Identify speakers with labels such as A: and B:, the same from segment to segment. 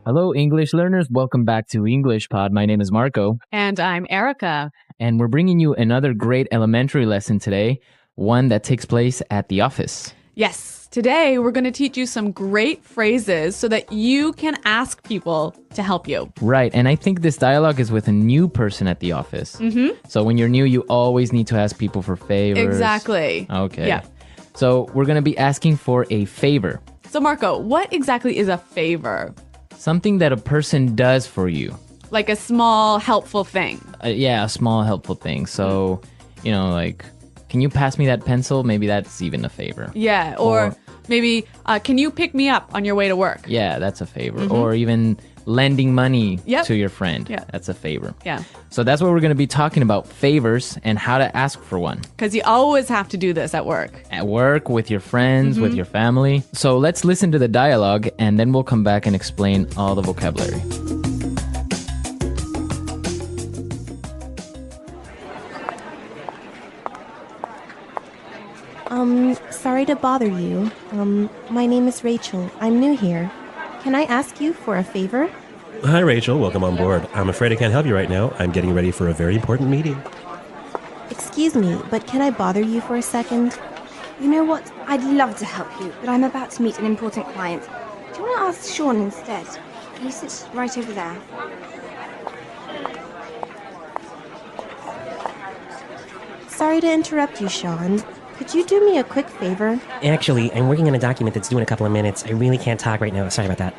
A: Hello, English learners. Welcome back to English Pod. My name is Marco.
B: And I'm Erica.
A: And we're bringing you another great elementary lesson today, one that takes place at the office.
B: Yes, today we're going to teach you some great phrases so that you can ask people to help you.
A: Right, and I think this dialogue is with a new person at the office.
B: Mm-hmm.
A: So when you're new, you always need to ask people for favors.
B: Exactly.
A: Okay.
B: Yeah.
A: So we're going to be asking for a favor.
B: So Marco, what exactly is a favor?
A: Something that a person does for you.
B: Like a small, helpful thing.
A: Yeah, a small helpful thing. So, like, can you pass me that pencil? Maybe that's even a favor.
B: Yeah, or maybe, can you pick me up on your way to work?
A: Yeah, that's a favor. Or even lending money
B: Yep.
A: to your friend.
B: Yeah.
A: That's a favor.
B: Yeah,
A: So that's what we're going to be talking about, favors and how to ask for one.
B: because you always have to do this at work.
A: At work, with your friends, with your family. So let's listen to the dialogue and then we'll come back and explain all the vocabulary.
C: Sorry to bother you. My name is Rachel. I'm new here. Can I ask you for a favor?
D: Hi, Rachel. Welcome on board. I'm afraid I can't help you right now. I'm getting ready for a very important meeting.
C: Excuse me, but can I bother you for a second?
E: You know what? I'd love to help you, but I'm about to meet an important client. Do you want to ask Sean instead? He sits right over there.
C: Sorry to interrupt you, Sean. Could you do me a quick favor?
F: Actually, I'm working on a document that's due in a couple of minutes. I really can't talk right now. Sorry about that.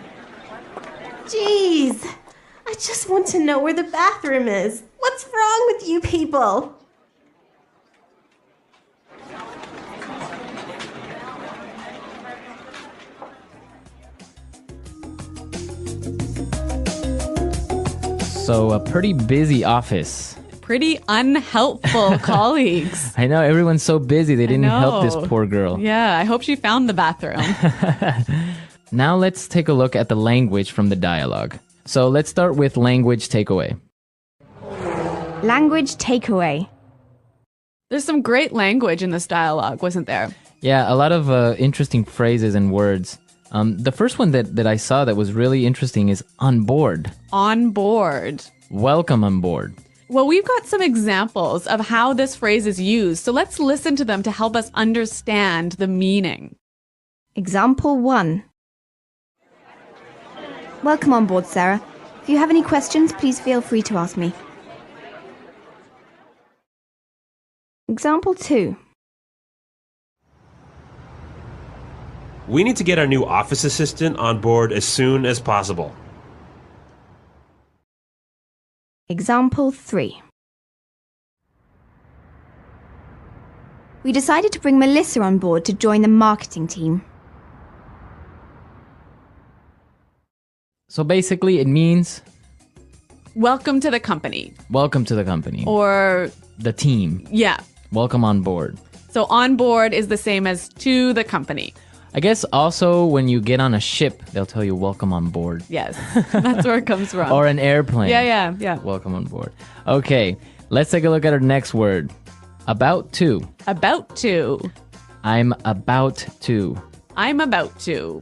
C: Jeez! I just want to know where the bathroom is. What's wrong with you people?
A: So a pretty busy office.
B: Pretty unhelpful colleagues.
A: I know, everyone's so busy they didn't help this
B: know.
A: poor girl.
B: Yeah, I hope she found the bathroom.
A: Now let's take a look at the language from the dialogue. So let's start with language takeaway.
E: Language takeaway.
B: There's some great language in this dialogue, wasn't there?
A: Yeah, a lot of interesting phrases and words. The first one that I saw that was really interesting is on board.
B: On board.
A: Welcome on board.
B: Well, we've got some examples of how this phrase is used, so let's listen to them to help us understand the meaning.
E: Example 1. Welcome on board, Sarah. If you have any questions, please feel free to ask me. Example 2.
D: We need to get our new office assistant on board as soon as possible.
E: Example 3. We decided to bring Melissa on board to join the marketing team.
A: So basically it means
B: Welcome to the company.
A: welcome to the company.
B: Or,
A: The team.
B: yeah.
A: Welcome on board.
B: So on board is the same as to the company.
A: I guess also when you get on a ship, they'll tell you welcome on board.
B: Yes, that's where it comes from.
A: Or an airplane.
B: Yeah.
A: Welcome on board. Okay, let's take a look at our next word. About to.
B: About to.
A: I'm about to.
B: I'm about to.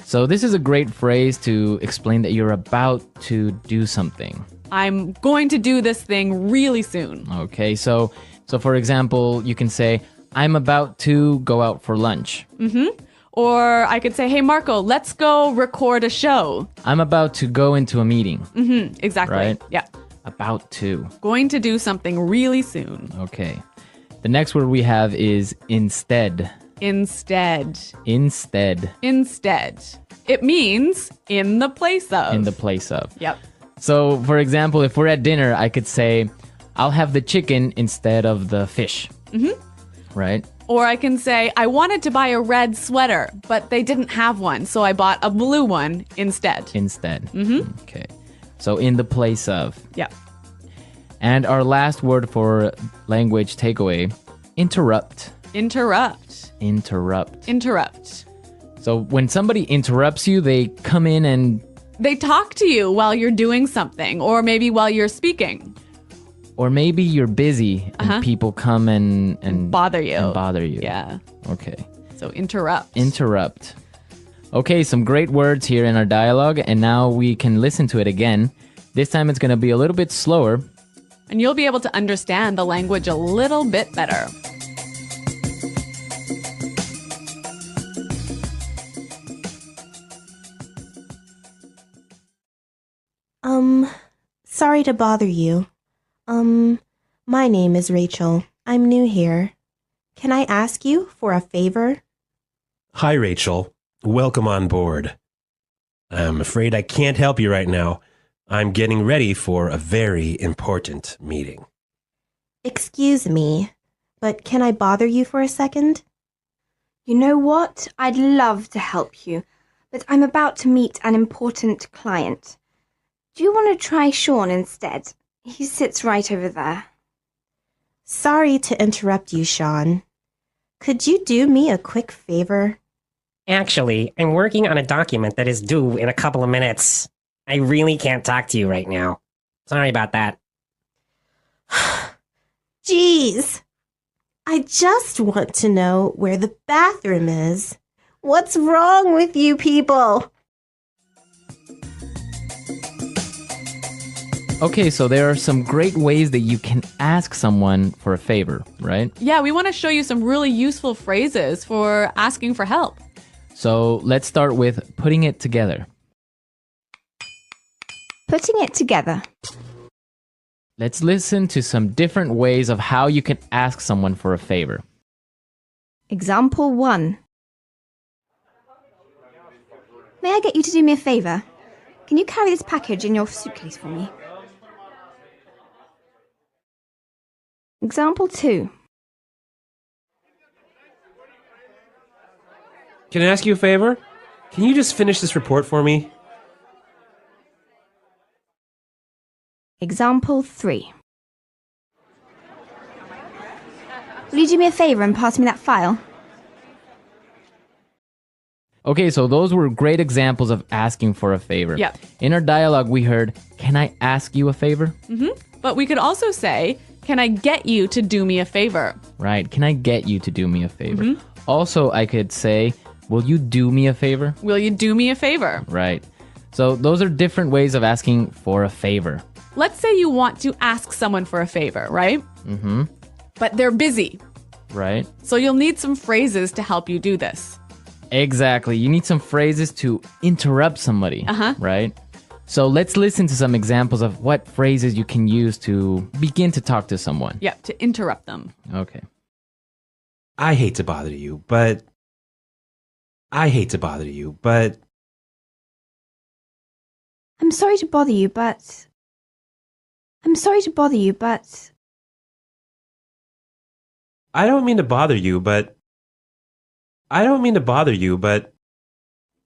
A: So this is a great phrase to explain that you're about to do something.
B: I'm going to do this thing really soon.
A: Okay, so for example, you can say, I'm about to go out for lunch.
B: Or I could say, hey, Marco, let's go record a show.
A: I'm about to go into a meeting.
B: Exactly.
A: Right.
B: Yeah.
A: About to.
B: Going to do something really soon.
A: Okay. The next word we have is instead.
B: Instead.
A: Instead.
B: Instead. It means in the place of.
A: In the place of.
B: Yep.
A: So, for example, if we're at dinner, I could say, I'll have the chicken instead of the fish. Right?
B: Or I can say, I wanted to buy a red sweater, but they didn't have one, so I bought a blue one instead.
A: Instead. Okay. So, in the place of.
B: Yep.
A: And our last word for language takeaway, interrupt.
B: Interrupt.
A: Interrupt.
B: Interrupt.
A: So, when somebody interrupts you, they come in and
B: They talk to you while you're doing something, or maybe while you're speaking.
A: Or maybe you're busy and people come and
B: Bother you.
A: And bother you.
B: Yeah.
A: Okay.
B: So interrupt.
A: Interrupt. Okay, some great words here in our dialogue, and now we can listen to it again. This time it's going to be a little bit slower.
B: And you'll be able to understand the language a little bit better.
C: Sorry to bother you. My name is Rachel. I'm new here. Can I ask you for a favor?
D: Hi, Rachel. Welcome on board. I'm afraid I can't help you right now. I'm getting ready for a very important meeting.
C: Excuse me, but can I bother you for a second?
E: You know what? I'd love to help you, but I'm about to meet an important client. Do you want to try Sean instead? He sits right over there.
C: Sorry to interrupt you, Sean. Could you do me a quick favor?
F: Actually, I'm working on a document that is due in a couple of minutes. I really can't talk to you right now. Sorry about that.
C: Jeez. I just want to know where the bathroom is. What's wrong with you people?
A: Okay, so there are some great ways that you can ask someone for a favor, right?
B: Yeah, we want to show you some really useful phrases for asking for help.
A: So let's start with putting it together.
E: Putting it together.
A: Let's listen to some different ways of how you can ask someone for a favor.
E: Example 1. May I get you to do me a favor? Can you carry this package in your suitcase for me? Example 2.
D: Can I ask you a favor? Can you just finish this report for me?
E: Example 3. Will you do me a favor and pass me that file?
A: Okay, so those were great examples of asking for a favor.
B: Yep.
A: In our dialogue, we heard, "Can I ask you a favor?"
B: But we could also say, can I get you to do me a favor?
A: Right. Can I get you to do me a favor? Also, I could say, "Will you do me a favor?"
B: Will you do me a favor?
A: Right. So those are different ways of asking for a favor.
B: Let's say you want to ask someone for a favor, right? Mm-hmm. But they're busy.
A: Right.
B: So you'll need some phrases to help you do this.
A: Exactly. You need some phrases to interrupt somebody. Right? So let's listen to some examples of what phrases you can use to begin to talk to someone.
B: Yeah, to interrupt them.
A: Okay.
D: I hate to bother you, but... I'm
E: sorry to bother you, but...
D: I don't mean to bother you, but...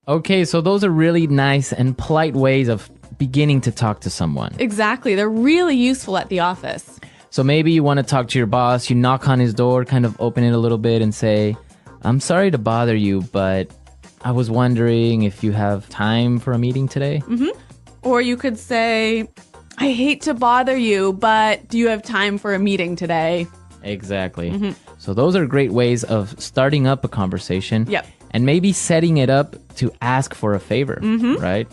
A: Okay, so those are really nice and polite ways of beginning to talk to someone.
B: Exactly. They're really useful at the office.
A: So maybe you want to talk to your boss, you knock on his door, kind of open it a little bit and say, "I'm sorry to bother you, but I was wondering if you have time for a meeting today?"
B: Or you could say, "I hate to bother you, but do you have time for a meeting today?"
A: Exactly. So those are great ways of starting up a conversation.
B: Yep.
A: And maybe setting it up to ask for a favor, right?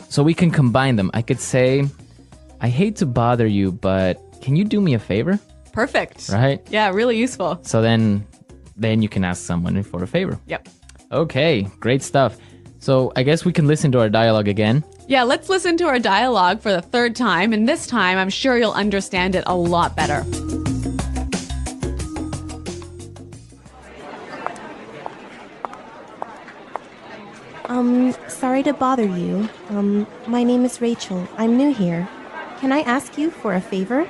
A: So we can combine them. I could say, "I hate to bother you, but can you do me a favor?"
B: Perfect.
A: Right?
B: Yeah, really useful.
A: So then you can ask someone for a favor.
B: Yep.
A: Okay, great stuff. So I guess we can listen to our dialogue again.
B: Yeah, let's listen to our dialogue for the third time. And this time, I'm sure you'll understand it a lot better.
C: Sorry to bother you. My name is Rachel. I'm new here. Can I ask you for a favor?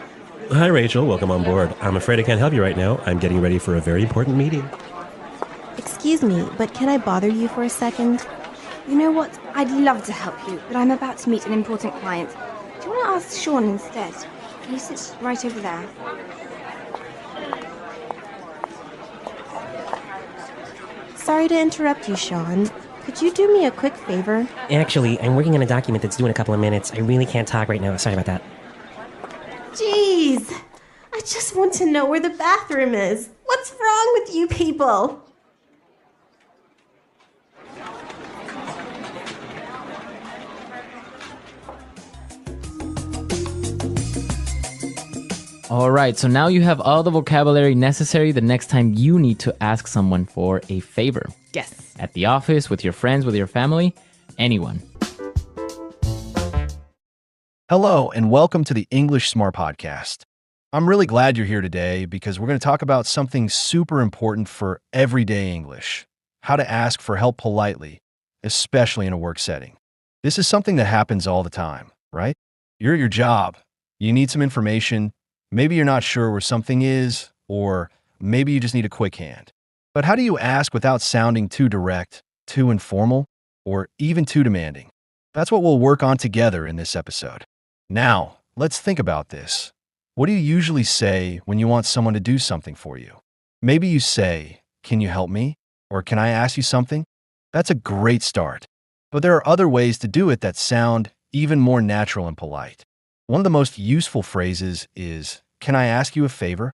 D: Hi, Rachel. Welcome on board. I'm afraid I can't help you right now. I'm getting ready for a very important meeting.
C: Excuse me, but can I bother you for a second?
E: You know what? I'd love to help you, but I'm about to meet an important client. Do you want to ask Sean instead? He sits right over there.
C: Sorry to interrupt you, Sean. Could you do me a quick favor?
F: Actually, I'm working on a document that's due in a couple of minutes. I really can't talk right now. Sorry about that.
C: Jeez. I just want to know where the bathroom is. What's wrong with you people?
A: All right, so now you have all the vocabulary necessary the next time you need to ask someone for a favor.
B: Yes.
A: At the office, with your friends, with your family, anyone.
G: Hello, and welcome to the English Smart Podcast. I'm really glad you're here today because we're going to talk about something super important for everyday English: how to ask for help politely, especially in a work setting. This is something that happens all the time, right? You're at your job, you need some information, maybe you're not sure where something is, or maybe you just need a quick hand. But how do you ask without sounding too direct, too informal, or even too demanding? That's what we'll work on together in this episode. Now, let's think about this. What do you usually say when you want someone to do something for you? Maybe you say, "Can you help me?" Or "Can I ask you something?" That's a great start. But there are other ways to do it that sound even more natural and polite. One of the most useful phrases is, "Can I ask you a favor?"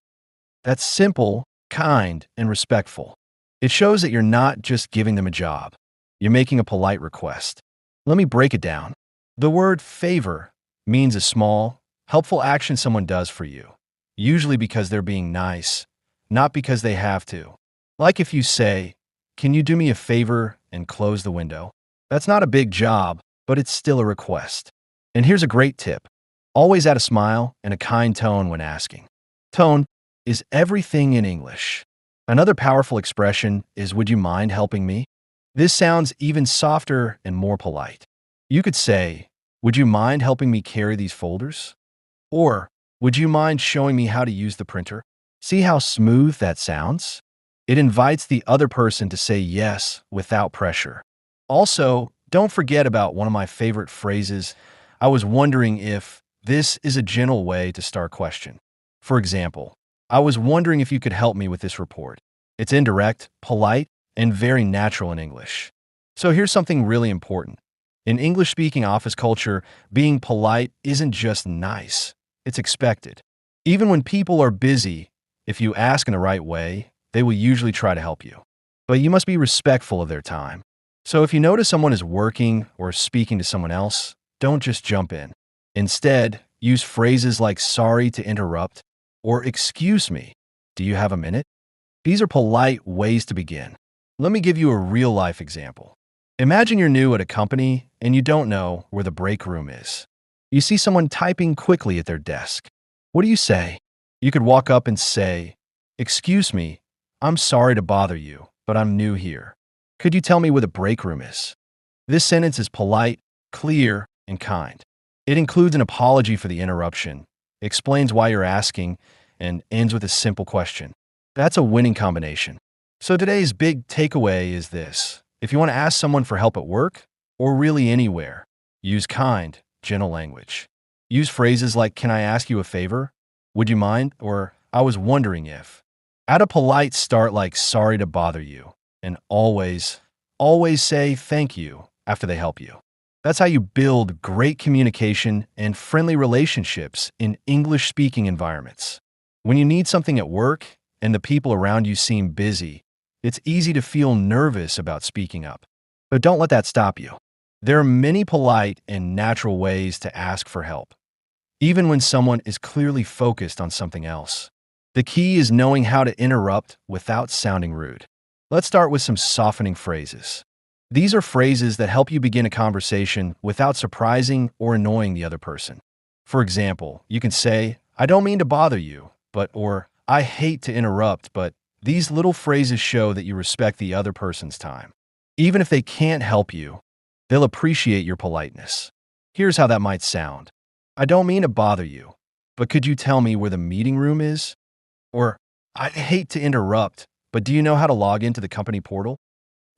G: That's simple, kind, and respectful. It shows that you're not just giving them a job. You're making a polite request. Let me break it down. The word favor means a small, helpful action someone does for you, usually because they're being nice, not because they have to. Like if you say, "Can you do me a favor and close the window?" That's not a big job, but it's still a request. And here's a great tip. Always add a smile and a kind tone when asking. Tone is everything in English. Another powerful expression is, "Would you mind helping me?" This sounds even softer and more polite. You could say, "Would you mind helping me carry these folders?" Or, "Would you mind showing me how to use the printer?" See how smooth that sounds? It invites the other person to say yes without pressure. Also, don't forget about one of my favorite phrases, "I was wondering if." This is a gentle way to start a question. For example, "I was wondering if you could help me with this report." It's indirect, polite, and very natural in English. So here's something really important. In English-speaking office culture, being polite isn't just nice, it's expected. Even when people are busy, if you ask in the right way, they will usually try to help you. But you must be respectful of their time. So if you notice someone is working or speaking to someone else, don't just jump in. Instead, use phrases like "sorry to interrupt" or "excuse me, do you have a minute?" These are polite ways to begin. Let me give you a real-life example. Imagine you're new at a company and you don't know where the break room is. You see someone typing quickly at their desk. What do you say? You could walk up and say, "Excuse me, I'm sorry to bother you, but I'm new here. Could you tell me where the break room is?" This sentence is polite, clear, and kind. It includes an apology for the interruption, explains why you're asking, and ends with a simple question. That's a winning combination. So today's big takeaway is this. If you want to ask someone for help at work, or really anywhere, use kind, gentle language. Use phrases like, "Can I ask you a favor?" "Would you mind?" Or "I was wondering if." Add a polite start like "sorry to bother you," and always say "thank you" after they help you. That's how you build great communication and friendly relationships in English-speaking environments. When you need something at work and the people around you seem busy, it's easy to feel nervous about speaking up. But don't let that stop you. There are many polite and natural ways to ask for help, even when someone is clearly focused on something else. The key is knowing how to interrupt without sounding rude. Let's start with some softening phrases. These are phrases that help you begin a conversation without surprising or annoying the other person. For example, you can say, "I don't mean to bother you," or "I hate to interrupt, but." These little phrases show that you respect the other person's time. Even if they can't help you, they'll appreciate your politeness. Here's how that might sound. "I don't mean to bother you, but could you tell me where the meeting room is?" Or, "I hate to interrupt, but do you know how to log into the company portal?"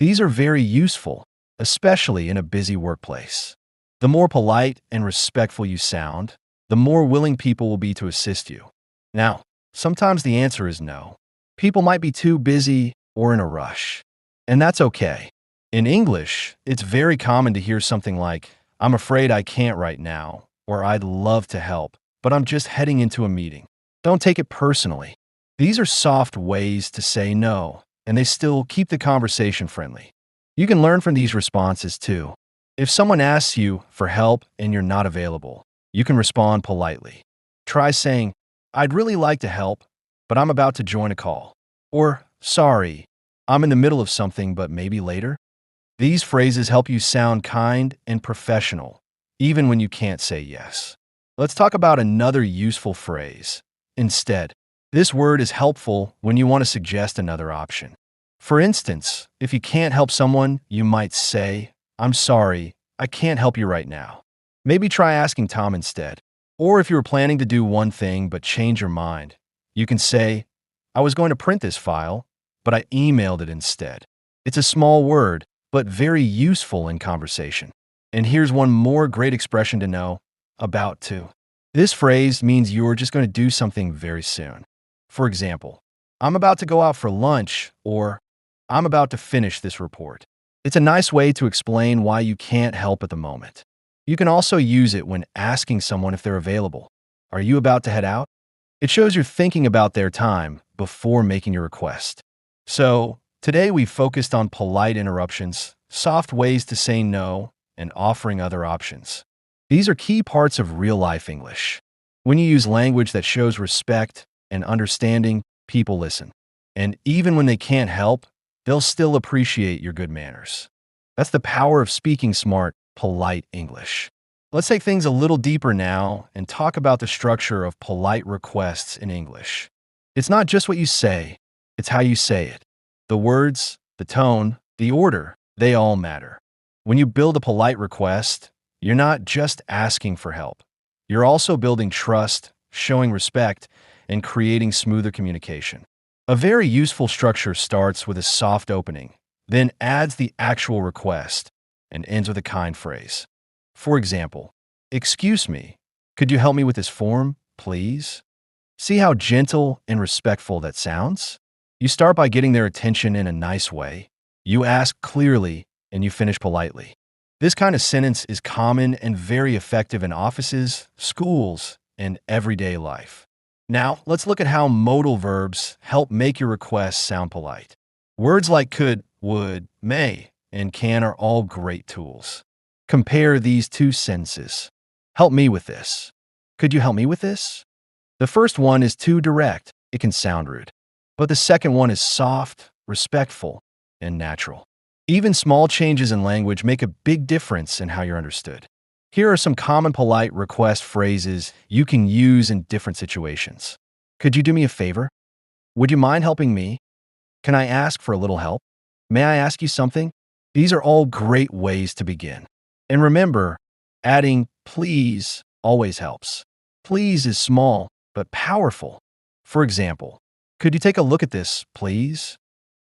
G: These are very useful, especially in a busy workplace. The more polite and respectful you sound, the more willing people will be to assist you. Now, sometimes the answer is no. People might be too busy or in a rush, and that's okay. In English, it's very common to hear something like, "I'm afraid I can't right now," or "I'd love to help, but I'm just heading into a meeting." Don't take it personally. These are soft ways to say no, and they still keep the conversation friendly. You can learn from these responses too. If someone asks you for help and you're not available, you can respond politely. Try saying, I'd really like to help, but I'm about to join a call. Or, sorry, I'm in the middle of something, but maybe later. These phrases help you sound kind and professional, even when you can't say yes. Let's talk about another useful phrase, instead. This word is helpful when you want to suggest another option. For instance, if you can't help someone, you might say, I'm sorry, I can't help you right now. Maybe try asking Tom instead. Or if you were planning to do one thing but change your mind, you can say, I was going to print this file, but I emailed it instead. It's a small word, but very useful in conversation. And here's one more great expression to know, about to. This phrase means you're just going to do something very soon. For example, I'm about to go out for lunch, or I'm about to finish this report. It's a nice way to explain why you can't help at the moment. You can also use it when asking someone if they're available. Are you about to head out? It shows you're thinking about their time before making your request. So, today we focused on polite interruptions, soft ways to say no, and offering other options. These are key parts of real-life English. When you use language that shows respect and understanding, people listen. And even when they can't help, they'll still appreciate your good manners. That's the power of speaking smart, polite English. Let's take things a little deeper now and talk about the structure of polite requests in English. It's not just what you say, it's how you say it. The words, the tone, the order, they all matter. When you build a polite request, you're not just asking for help. You're also building trust, showing respect, and creating smoother communication. A very useful structure starts with a soft opening, then adds the actual request, and ends with a kind phrase. For example, excuse me, could you help me with this form, please? See how gentle and respectful that sounds? You start by getting their attention in a nice way. You ask clearly, and you finish politely. This kind of sentence is common and very effective in offices, schools, and everyday life. Now, let's look at how modal verbs help make your requests sound polite. Words like could, would, may, and can are all great tools. Compare these two sentences. Help me with this. Could you help me with this? The first one is too direct. It can sound rude. But the second one is soft, respectful, and natural. Even small changes in language make a big difference in how you're understood. Here are some common polite request phrases you can use in different situations. Could you do me a favor? Would you mind helping me? Can I ask for a little help? May I ask you something? These are all great ways to begin. And remember, adding please always helps. Please is small, but powerful. For example, could you take a look at this, please?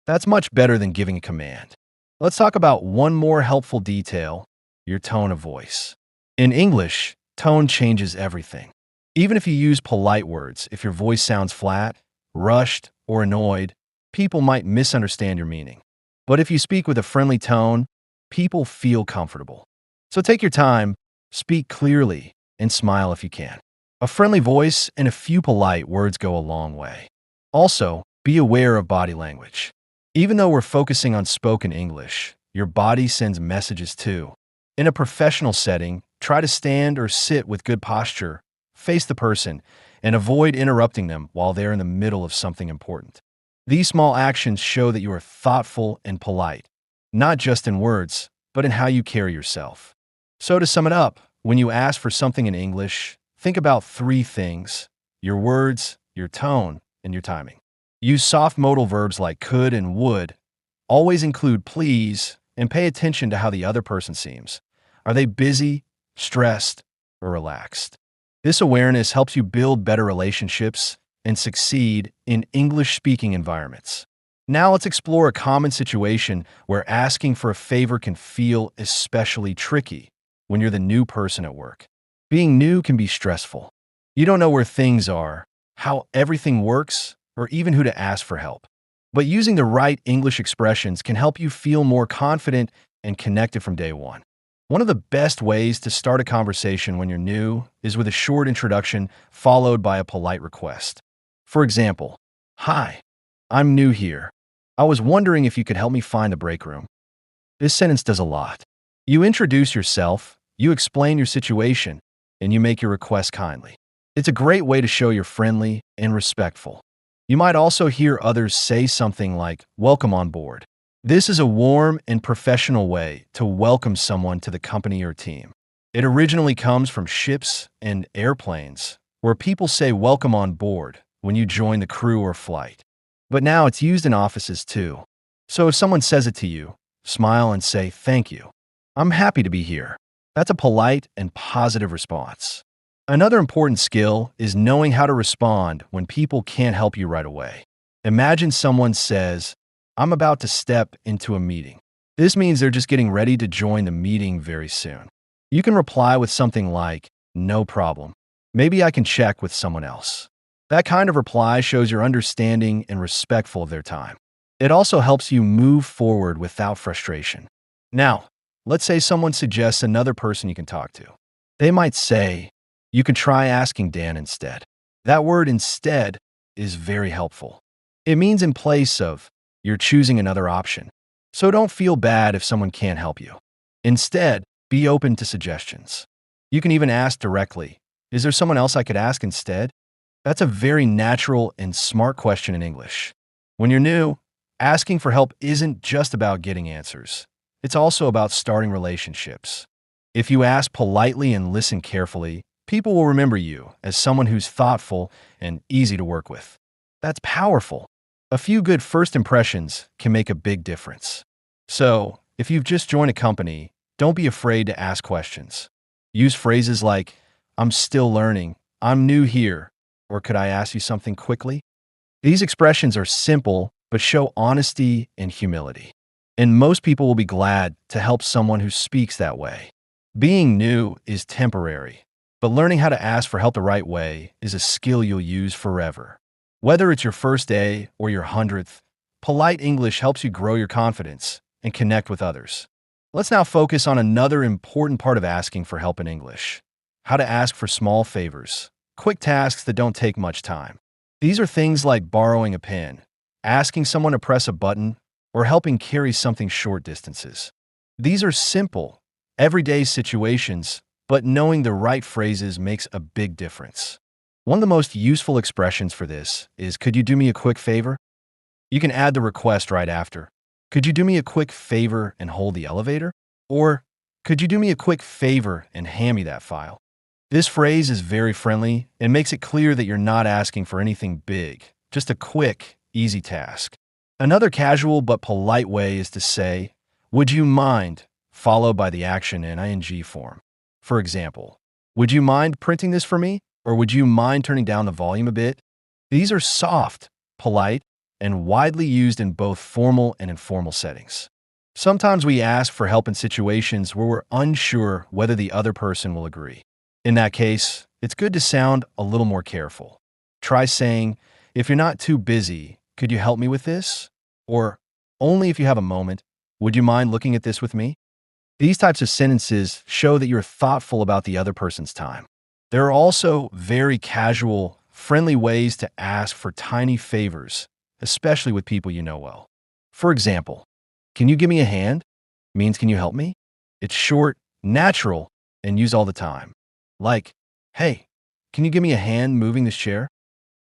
G: That's much better than giving a command. Let's talk about one more helpful detail, your tone of voice. In English, tone changes everything. Even if you use polite words, if your voice sounds flat, rushed, or annoyed, people might misunderstand your meaning. But if you speak with a friendly tone, people feel comfortable. So take your time, speak clearly, and smile if you can. A friendly voice and a few polite words go a long way. Also, be aware of body language. Even though we're focusing on spoken English, your body sends messages too. In a professional setting, try to stand or sit with good posture, face the person, and avoid interrupting them while they're in the middle of something important. These small actions show that you are thoughtful and polite, not just in words, but in how you carry yourself. So to sum it up, when you ask for something in English, think about 3 things: your words, your tone, and your timing. Use soft modal verbs like could and would. Always include please, and pay attention to how the other person seems. Are they busy, stressed, or relaxed? This awareness helps you build better relationships and succeed in English-speaking environments. Now let's explore a common situation where asking for a favor can feel especially tricky when you're the new person at work. Being new can be stressful. You don't know where things are, how everything works, or even who to ask for help. But using the right English expressions can help you feel more confident and connected from day one. One of the best ways to start a conversation when you're new is with a short introduction followed by a polite request. For example, "Hi, I'm new here. I was wondering if you could help me find the break room." This sentence does a lot. You introduce yourself, you explain your situation, and you make your request kindly. It's a great way to show you're friendly and respectful. You might also hear others say something like, "Welcome on board." This is a warm and professional way to welcome someone to the company or team. It originally comes from ships and airplanes, where people say "welcome on board" when you join the crew or flight. But now it's used in offices too. So if someone says it to you, smile and say, "Thank you. I'm happy to be here." That's a polite and positive response. Another important skill is knowing how to respond when people can't help you right away. Imagine someone says, "I'm about to step into a meeting." This means they're just getting ready to join the meeting very soon. You can reply with something like, "No problem. Maybe I can check with someone else." That kind of reply shows you're understanding and respectful of their time. It also helps you move forward without frustration. Now, let's say someone suggests another person you can talk to. They might say, "You can try asking Dan instead." That word "instead" is very helpful. It means in place of, you're choosing another option. So don't feel bad if someone can't help you. Instead, be open to suggestions. You can even ask directly, "Is there someone else I could ask instead?" That's a very natural and smart question in English. When you're new, asking for help isn't just about getting answers. It's also about starting relationships. If you ask politely and listen carefully, people will remember you as someone who's thoughtful and easy to work with. That's powerful. A few good first impressions can make a big difference. So, if you've just joined a company, don't be afraid to ask questions. Use phrases like, "I'm still learning," "I'm new here," or "Could I ask you something quickly?" These expressions are simple, but show honesty and humility. And most people will be glad to help someone who speaks that way. Being new is temporary, but learning how to ask for help the right way is a skill you'll use forever. Whether it's your first day or your 100th, polite English helps you grow your confidence and connect with others. Let's now focus on another important part of asking for help in English: how to ask for small favors, quick tasks that don't take much time. These are things like borrowing a pen, asking someone to press a button, or helping carry something short distances. These are simple, everyday situations, but knowing the right phrases makes a big difference. One of the most useful expressions for this is, "Could you do me a quick favor?" You can add the request right after. "Could you do me a quick favor and hold the elevator?" Or, "Could you do me a quick favor and hand me that file?" This phrase is very friendly and makes it clear that you're not asking for anything big, just a quick, easy task. Another casual but polite way is to say, "Would you mind?" followed by the action in ing form. For example, "Would you mind printing this for me?" Or "Would you mind turning down the volume a bit?" These are soft, polite, and widely used in both formal and informal settings. Sometimes we ask for help in situations where we're unsure whether the other person will agree. In that case, it's good to sound a little more careful. Try saying, "If you're not too busy, could you help me with this?" Or, "Only if you have a moment, would you mind looking at this with me?" These types of sentences show that you're thoughtful about the other person's time. There are also very casual, friendly ways to ask for tiny favors, especially with people you know well. For example, "Can you give me a hand?" means "Can you help me?" It's short, natural, and used all the time. Like, "Hey, can you give me a hand moving this chair?"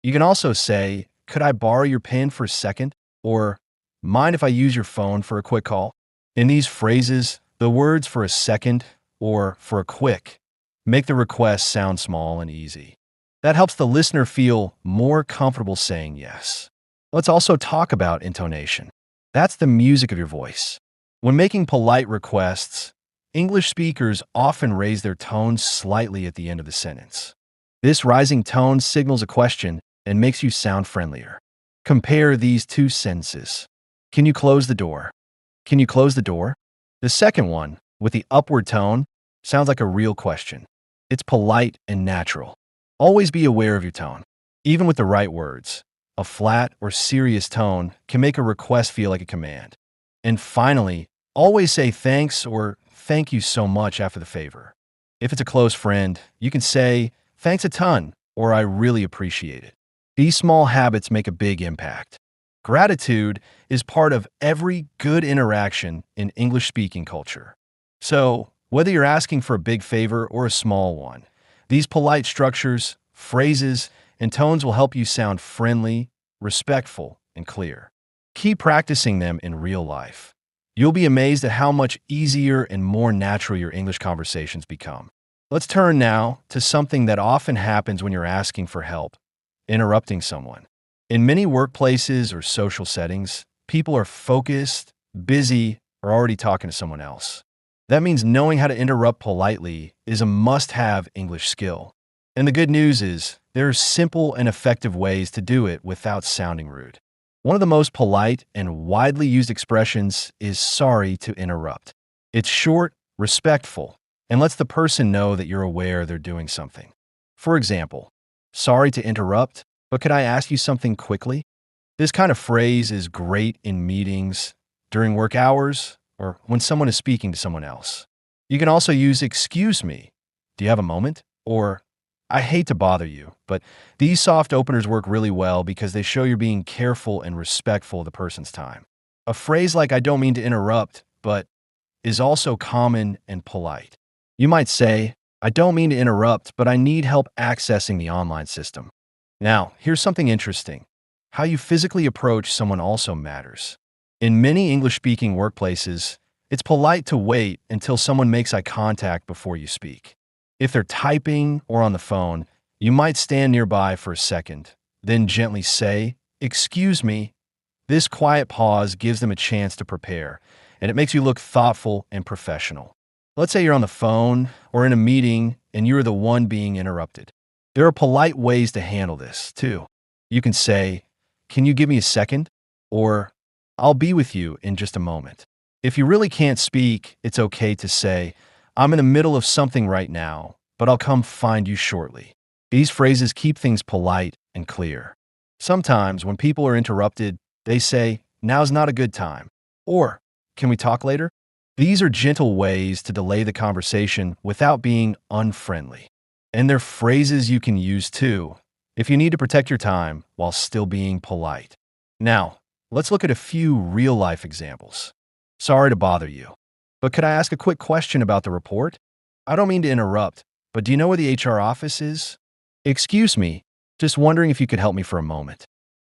G: You can also say, "Could I borrow your pen for a second?" Or, "Mind if I use your phone for a quick call?" In these phrases, the words "for a second" or "for a quick" make the request sound small and easy. That helps the listener feel more comfortable saying yes. Let's also talk about intonation. That's the music of your voice. When making polite requests, English speakers often raise their tone slightly at the end of the sentence. This rising tone signals a question and makes you sound friendlier. Compare these two sentences. "Can you close the door?" "Can you close the door?" The second one, with the upward tone, sounds like a real question. It's polite and natural. Always be aware of your tone. Even with the right words, a flat or serious tone can make a request feel like a command. And finally, always say thanks or thank you so much after the favor. If it's a close friend, you can say, "Thanks a ton," or "I really appreciate it." These small habits make a big impact. Gratitude is part of every good interaction in English-speaking culture. So, whether you're asking for a big favor or a small one, these polite structures phrases, and tones will help you sound friendly, respectful, and clear. Keep practicing them in real life. You'll be amazed at how much easier and more natural your English conversations become. Let's turn now to something that often happens when you're asking for help: interrupting someone. In many workplaces or social settings, people are focused, busy, or already talking to someone else. That means knowing how to interrupt politely is a must-have English skill. And the good news is, there are simple and effective ways to do it without sounding rude. One of the most polite and widely used expressions is "sorry to interrupt." It's short, respectful, and lets the person know that you're aware they're doing something. For example, "Sorry to interrupt, but could I ask you something quickly?" This kind of phrase is great in meetings, during work hours, or when someone is speaking to someone else. You can also use "excuse me, do you have a moment?" or "I hate to bother you," but these soft openers work really well because they show you're being careful and respectful of the person's time. A phrase like "I don't mean to interrupt, but" is also common and polite. You might say, "I don't mean to interrupt, but I need help accessing the online system." Now, here's something interesting. How you physically approach someone also matters. In many English-speaking workplaces, it's polite to wait until someone makes eye contact before you speak. If they're typing or on the phone, you might stand nearby for a second, then gently say, "Excuse me." This quiet pause gives them a chance to prepare, and it makes you look thoughtful and professional. Let's say you're on the phone or in a meeting and you're the one being interrupted. There are polite ways to handle this, too. You can say, "Can you give me a second?" or "I'll be with you in just a moment." If you really can't speak, it's okay to say, "I'm in the middle of something right now, but I'll come find you shortly." These phrases keep things polite and clear. Sometimes when people are interrupted, they say, "Now's not a good time," or "Can we talk later?" These are gentle ways to delay the conversation without being unfriendly. And they're phrases you can use too, if you need to protect your time while still being polite. Now, let's look at a few real-life examples. "Sorry to bother you, but could I ask a quick question about the report?" "I don't mean to interrupt, but do you know where the HR office is?" "Excuse me, just wondering if you could help me for a moment."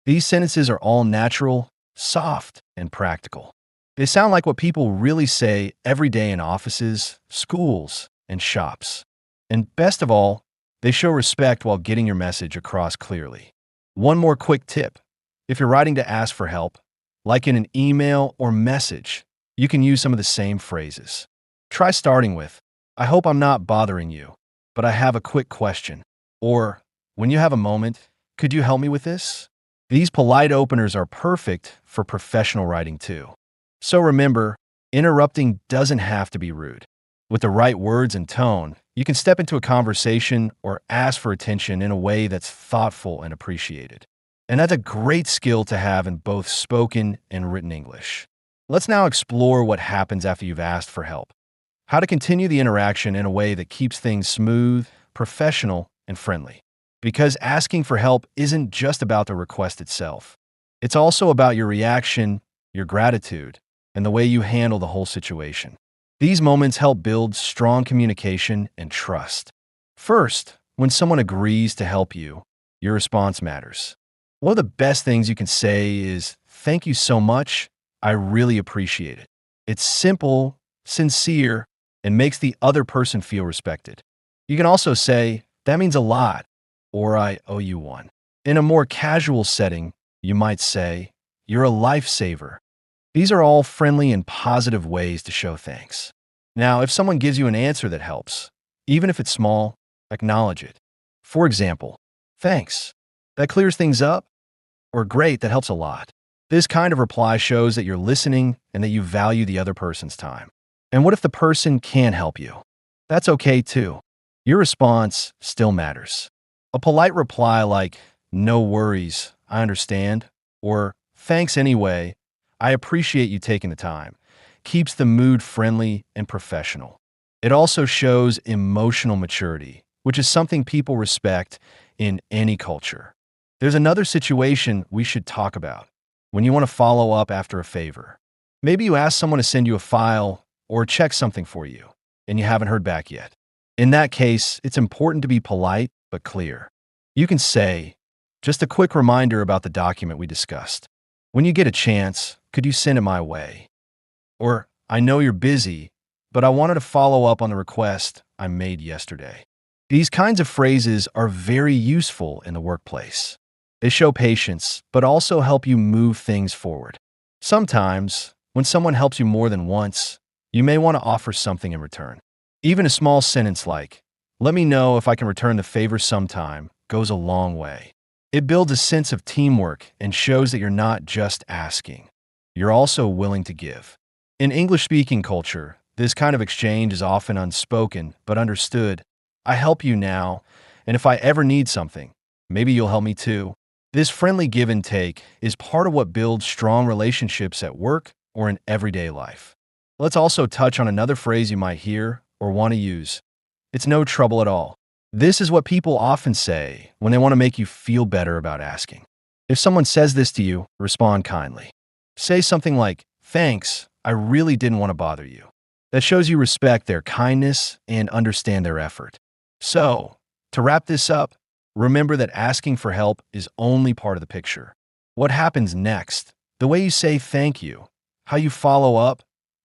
G: These sentences are all natural, soft, and practical. They sound like what people really say every day in offices, schools, and shops. And best of all, they show respect while getting your message across clearly. One more quick tip. If you're writing to ask for help, like in an email or message, you can use some of the same phrases. Try starting with, "I hope I'm not bothering you, but I have a quick question." Or, "When you have a moment, could you help me with this?" These polite openers are perfect for professional writing too. So remember, interrupting doesn't have to be rude. With the right words and tone, you can step into a conversation or ask for attention in a way that's thoughtful and appreciated. And that's a great skill to have in both spoken and written English. Let's now explore what happens after you've asked for help. How to continue the interaction in a way that keeps things smooth, professional, and friendly. Because asking for help isn't just about the request itself. It's also about your reaction, your gratitude, and the way you handle the whole situation. These moments help build strong communication and trust. First, when someone agrees to help you, your response matters. One of the best things you can say is, "Thank you so much. I really appreciate it." It's simple, sincere, and makes the other person feel respected. You can also say, "That means a lot," or "I owe you one." In a more casual setting, you might say, "You're a lifesaver." These are all friendly and positive ways to show thanks. Now, if someone gives you an answer that helps, even if it's small, acknowledge it. For example, "Thanks. That clears things up," or "Great, that helps a lot." This kind of reply shows that you're listening and that you value the other person's time. And what if the person can't help you? That's okay too. Your response still matters. A polite reply like, "No worries, I understand," or "Thanks anyway, I appreciate you taking the time," keeps the mood friendly and professional. It also shows emotional maturity, which is something people respect in any culture. There's another situation we should talk about when you want to follow up after a favor. Maybe you ask someone to send you a file or check something for you, and you haven't heard back yet. In that case, it's important to be polite but clear. You can say, just a quick reminder about the document we discussed. When you get a chance, could you send it my way? Or, I know you're busy, but I wanted to follow up on the request I made yesterday. These kinds of phrases are very useful in the workplace. They show patience, but also help you move things forward. Sometimes, when someone helps you more than once, you may want to offer something in return. Even a small sentence like, let me know if I can return the favor sometime, goes a long way. It builds a sense of teamwork and shows that you're not just asking. You're also willing to give. In English-speaking culture, this kind of exchange is often unspoken but understood. I help you now, and if I ever need something, maybe you'll help me too. This friendly give and take is part of what builds strong relationships at work or in everyday life. Let's also touch on another phrase you might hear or want to use. It's no trouble at all. This is what people often say when they want to make you feel better about asking. If someone says this to you, respond kindly. Say something like, thanks, I really didn't want to bother you. That shows you respect their kindness and understand their effort. So, to wrap this up, remember that asking for help is only part of the picture. What happens next, the way you say thank you, how you follow up,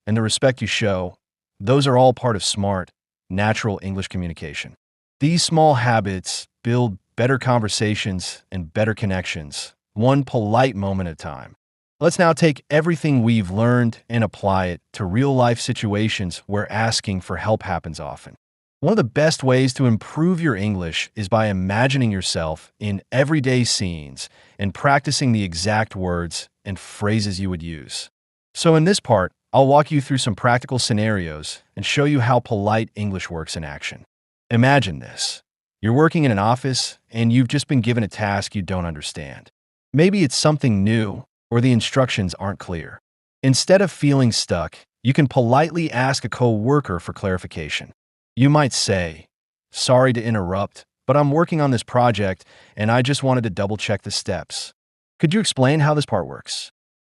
G: and the respect you show, those are all part of smart, natural English communication. These small habits build better conversations and better connections, one polite moment at a time. Let's now take everything we've learned and apply it to real-life situations where asking for help happens often. One of the best ways to improve your English is by imagining yourself in everyday scenes and practicing the exact words and phrases you would use. So in this part, I'll walk you through some practical scenarios and show you how polite English works in action. Imagine this. You're working in an office and you've just been given a task you don't understand. Maybe it's something new or the instructions aren't clear. Instead of feeling stuck, you can politely ask a co-worker for clarification. You might say, sorry to interrupt, but I'm working on this project and I just wanted to double-check the steps. Could you explain how this part works?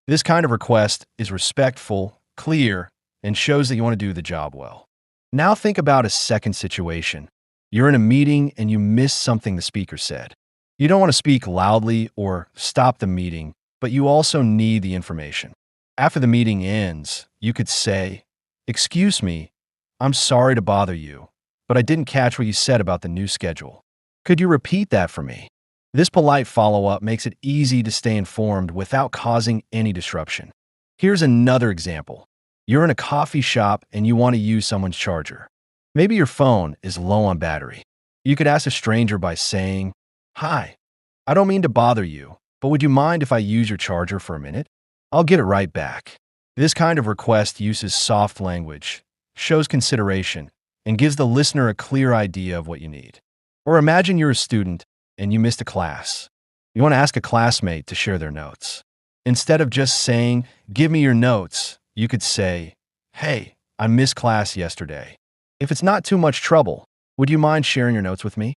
G: This kind of request is respectful, clear, and shows that you want to do the job well. Now think about a second situation. You're in a meeting and you miss something the speaker said. You don't want to speak loudly or stop the meeting, but you also need the information. After the meeting ends, you could say, excuse me, I'm sorry to bother you, but I didn't catch what you said about the new schedule. Could you repeat that for me? This polite follow-up makes it easy to stay informed without causing any disruption. Here's another example. You're in a coffee shop and you want to use someone's charger. Maybe your phone is low on battery. You could ask a stranger by saying, hi, I don't mean to bother you, but would you mind if I use your charger for a minute? I'll get it right back. This kind of request uses soft language, shows consideration, and gives the listener a clear idea of what you need. Or imagine you're a student and you missed a class. You want to ask a classmate to share their notes. Instead of just saying, give me your notes, you could say, hey, I missed class yesterday. If it's not too much trouble, would you mind sharing your notes with me?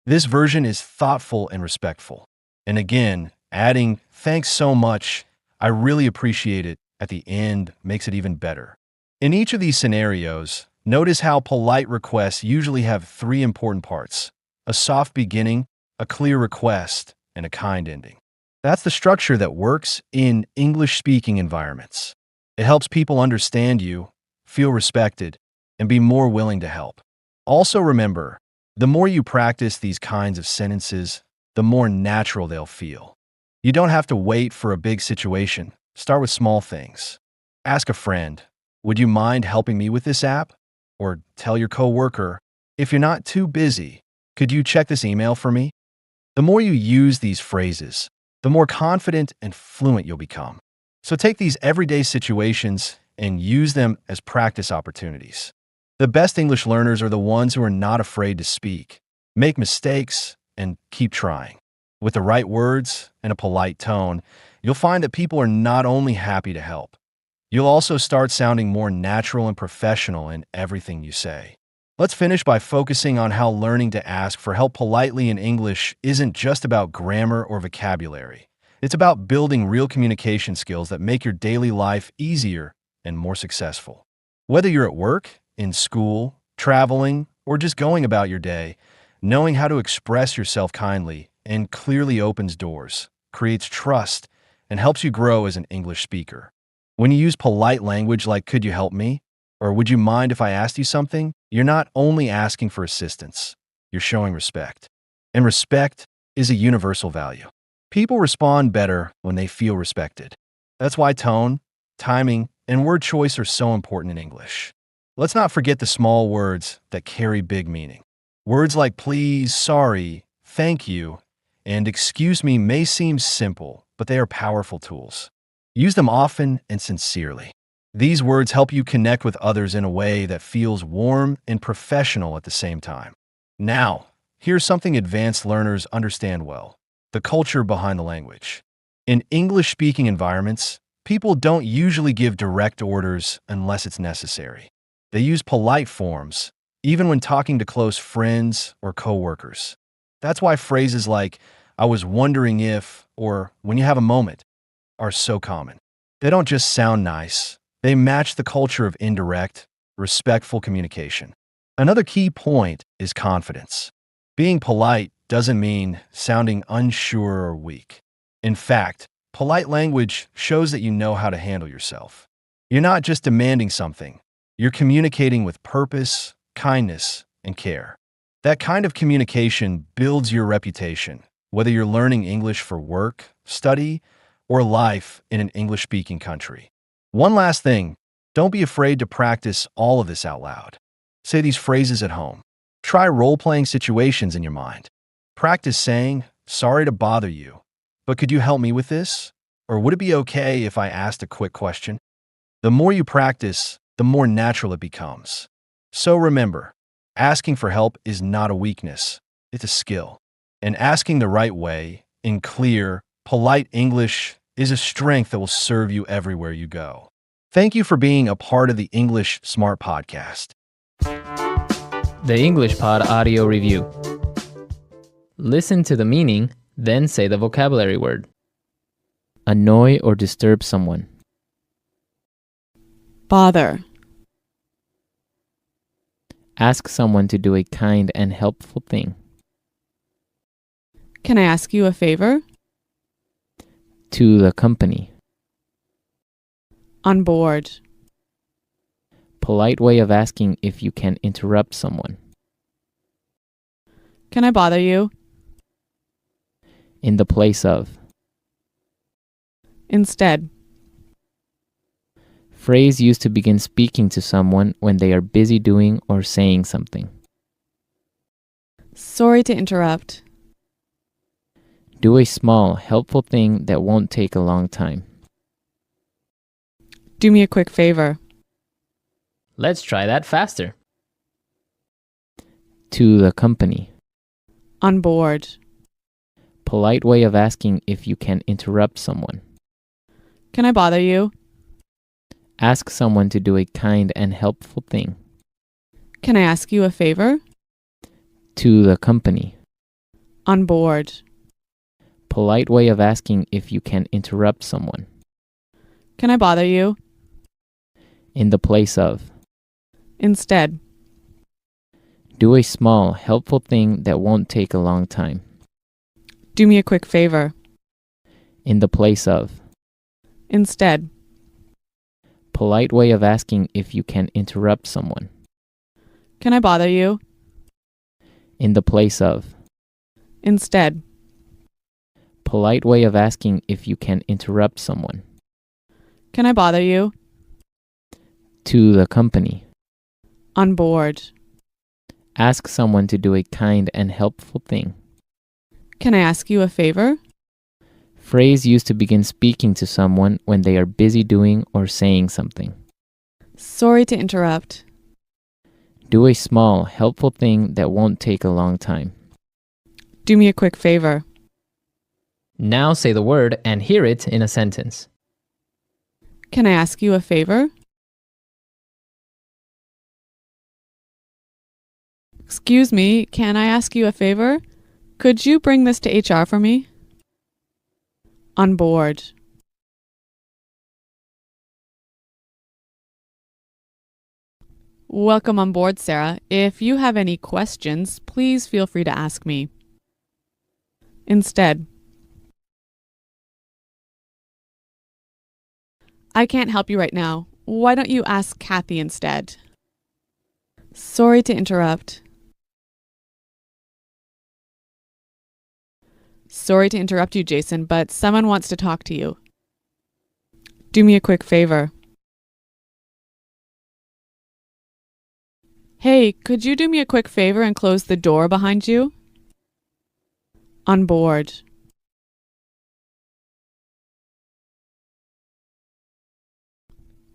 G: This version is thoughtful and respectful. And again, adding, thanks so much, I really appreciate it, at the end makes it even better. In each of these scenarios, notice how polite requests usually have three important parts: a soft beginning, a clear request, and a kind ending. That's the structure that works in English-speaking environments. It helps people understand you, feel respected, and be more willing to help. Also remember, the more you practice these kinds of sentences, the more natural they'll feel. You don't have to wait for a big situation. Start with small things. Ask a friend, would you mind helping me with this app? Or tell your coworker, if you're not too busy, could you check this email for me? The more you use these phrases, the more confident and fluent you'll become. So take these everyday situations and use them as practice opportunities. The best English learners are the ones who are not afraid to speak, make mistakes, and keep trying. With the right words and a polite tone, you'll find that people are not only happy to help, you'll also start sounding more natural and professional in everything you say. Let's finish by focusing on how learning to ask for help politely in English isn't just about grammar or vocabulary. It's about building real communication skills that make your daily life easier and more successful. Whether you're at work, in school, traveling, or just going about your day, Knowing how to express yourself kindly and clearly opens doors, creates trust, and helps you grow as an English speaker. When you use polite language like "could you help me?" or "would you mind if I asked you something?" you're not only asking for assistance, you're showing respect. And respect is a universal value. People respond better when they feel respected. That's why tone, timing, and word choice are so important in English. Let's not forget the small words that carry big meaning. Words like please, sorry, thank you, and excuse me may seem simple, but they are powerful tools. Use them often and sincerely. These words help you connect with others in a way that feels warm and professional at the same time. Now, here's something advanced learners understand well: the culture behind the language. In English-speaking environments, people don't usually give direct orders unless it's necessary. They use polite forms, even when talking to close friends or coworkers. That's why phrases like, "I was wondering if," or "when you have a moment," are so common. They don't just sound nice, they match the culture of indirect, respectful communication. Another key point is confidence. Being polite doesn't mean sounding unsure or weak. In fact, polite language shows that you know how to handle yourself. You're not just demanding something, you're communicating with purpose, kindness, and care. That kind of communication builds your reputation, whether you're learning English for work, study, or life in an English-speaking country. One last thing, don't be afraid to practice all of this out loud. Say these phrases at home. Try role-playing situations in your mind. Practice saying, "Sorry to bother you, but could you help me with this?" Or "Would it be okay if I asked a quick question?" The more you practice, the more natural it becomes. So remember, asking for help is not a weakness, it's a skill. And asking the right way, in clear, polite English, is a strength that will serve you everywhere you go. Thank you for being a part of the English Smart Podcast.
A: The English Pod Audio Review. Listen to the meaning, then say the vocabulary word. Annoy or disturb someone.
B: Bother.
A: Ask someone to do a kind and helpful thing.
B: Can I ask you a favor?
A: To the company.
B: On board.
A: Polite way of asking if you can interrupt someone.
B: Can I bother you?
A: In the place of.
B: Instead.
A: Phrase used to begin speaking to someone when they are busy doing or saying something.
B: Sorry to interrupt.
A: Do a small, helpful thing that won't take a long time.
B: Do me a quick favor.
A: Let's try that faster. To the company.
B: On board.
A: Polite way of asking if you can interrupt someone.
B: Can I bother you?
A: Ask someone to do a kind and helpful thing.
B: Can I ask you a favor?
A: To the company.
B: On board.
A: Polite way of asking if you can interrupt someone.
B: Can I bother you?
A: In the place of.
B: Instead.
A: Do a small, helpful thing that won't take a long time.
B: Do me a quick favor.
A: In the place of.
B: Instead.
A: Polite way of asking if you can interrupt someone.
B: Can I bother you?
A: In the place of.
B: Instead.
A: Polite way of asking if you can interrupt someone.
B: Can I bother you?
A: To the company.
B: On board.
A: Ask someone to do a kind and helpful thing.
B: Can I ask you a favor?
A: Phrase used to begin speaking to someone when they are busy doing or saying something.
B: Sorry to interrupt.
A: Do a small, helpful thing that won't take a long time.
B: Do me a quick favor.
A: Now say the word and hear it in a sentence.
B: Can I ask you a favor? Excuse me, can I ask you a favor? Could you bring this to HR for me? On board. Welcome on board, Sarah. If you have any questions, please feel free to ask me. Instead, I can't help you right now. Why don't you ask Kathy instead? Sorry to interrupt. Sorry to interrupt you, Jason, but someone wants to talk to you. Do me a quick favor. Hey, could you do me a quick favor and close the door behind you? On board.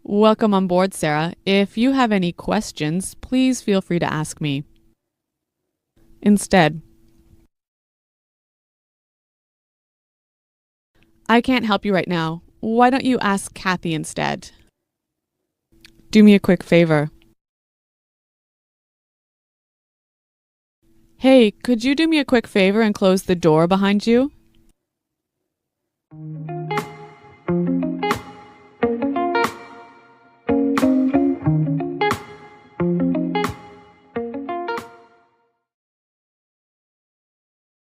B: Welcome on board, Sarah. If you have any questions, please feel free to ask me. Instead, I can't help you right now. Why don't you ask Kathy instead? Do me a quick favor. Hey, could you do me a quick favor and close the door behind you?